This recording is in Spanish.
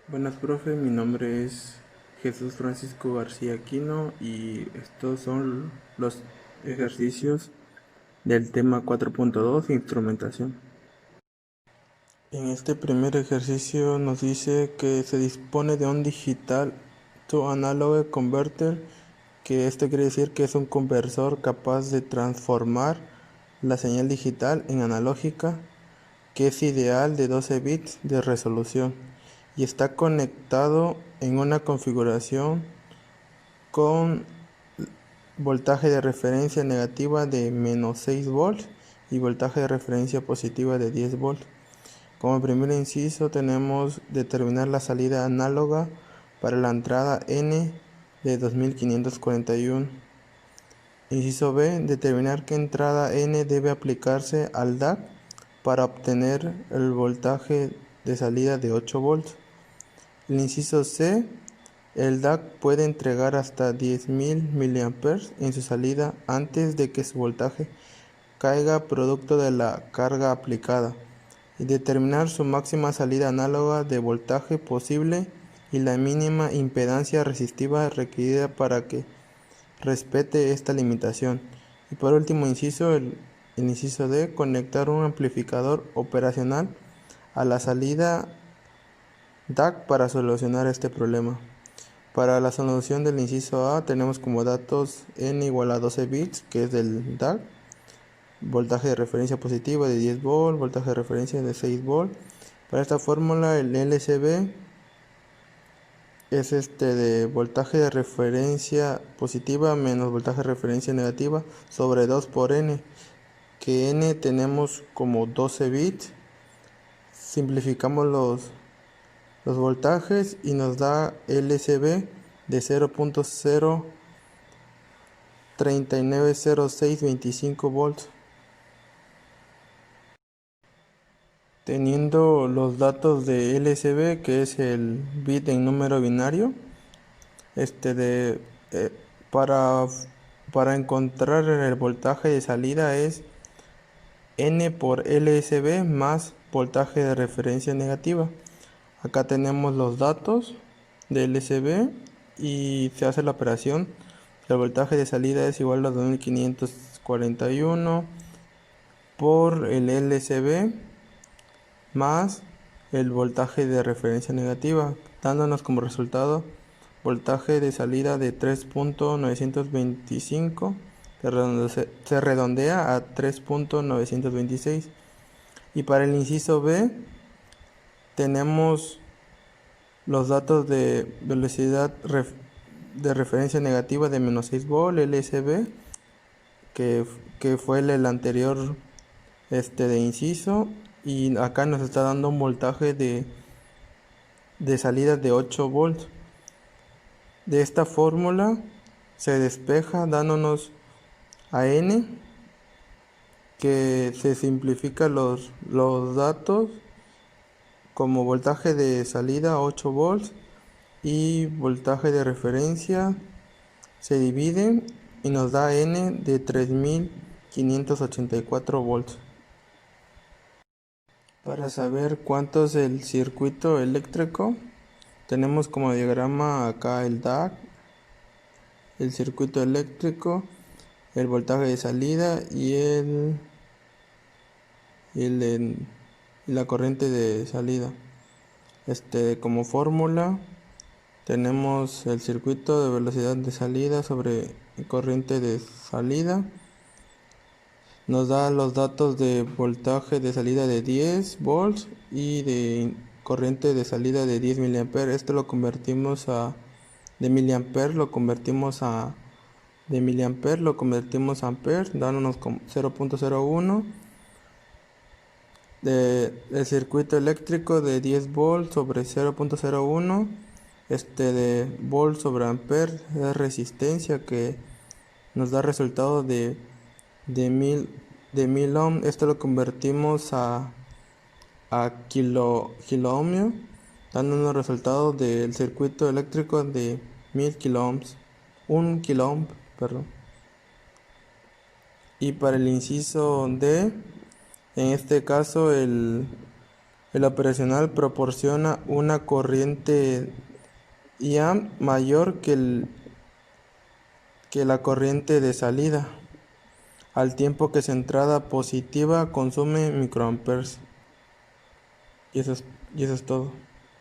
Buenas, profe, mi nombre es Jesús Francisco García Aquino y estos son los ejercicios del tema 4.2, instrumentación. En este primer ejercicio nos dice que se dispone de un digital to analog converter, que esto quiere decir que es un conversor capaz de transformar la señal digital en analógica, que es ideal de 12 bits de resolución y está conectado en una configuración con voltaje de referencia negativa de menos 6 volts y voltaje de referencia positiva de 10 volts. Como primer inciso tenemos determinar la salida análoga para la entrada N de 2541. Inciso B, determinar qué entrada N debe aplicarse al DAC para obtener el voltaje de salida de 8 volts. El inciso C, el DAC puede entregar hasta 10.000 mA en su salida antes de que su voltaje caiga producto de la carga aplicada, y determinar su máxima salida análoga de voltaje posible y la mínima impedancia resistiva requerida para que respete esta limitación. Y por último inciso, el inciso D, conectar un amplificador operacional a la salida DAC para solucionar este problema. Para la solución del inciso A tenemos como datos n igual a 12 bits, que es del DAC, voltaje de referencia positiva de 10 volt, voltaje de referencia de 6 volt. Para esta fórmula el LCB es de voltaje de referencia positiva menos voltaje de referencia negativa sobre 2 por n, que n tenemos como 12 bits. Simplificamos los voltajes y nos da LCB de 0.0390625 volts. Teniendo los datos de LCB, que es el bit en número binario, este de eh, para, para encontrar el voltaje de salida es N por LSB más voltaje de referencia negativa. Acá tenemos los datos de LSB y se hace la operación. El voltaje de salida es igual a 2541 por el LSB más el voltaje de referencia negativa, dándonos como resultado voltaje de salida de 3.925, se redondea a 3.926. Y para el inciso B tenemos los datos de velocidad de referencia negativa de menos 6 volt LSB, que fue el anterior de inciso, y acá nos está dando un voltaje de salida de 8 volts. De esta fórmula se despeja dándonos a n, que se simplifica los datos como voltaje de salida 8 volts y voltaje de referencia se divide y nos da n de 3584 volts. Para saber cuánto es el circuito eléctrico, tenemos como diagrama acá el DAC, el circuito eléctrico, el voltaje de salida y la corriente de salida. Como fórmula tenemos el circuito de velocidad de salida sobre corriente de salida. Nos da los datos de voltaje de salida de 10 volts y de corriente de salida de 10 miliamperes. Esto lo convertimos de miliamperes lo convertimos a amperes, dándonos como 0.01. El circuito eléctrico de 10 volts sobre 0.01, de volt sobre amper es resistencia, que nos da resultado de 1000 ohm. Esto lo convertimos a kilo ohmio, dándonos resultados del circuito eléctrico de 1000 kilo ohms, 1 kilo ohm, perdón. Y para el inciso D, en este caso el El operacional proporciona una corriente IAM mayor que la corriente de salida, al tiempo que su entrada positiva consume microamperes. Y eso es todo.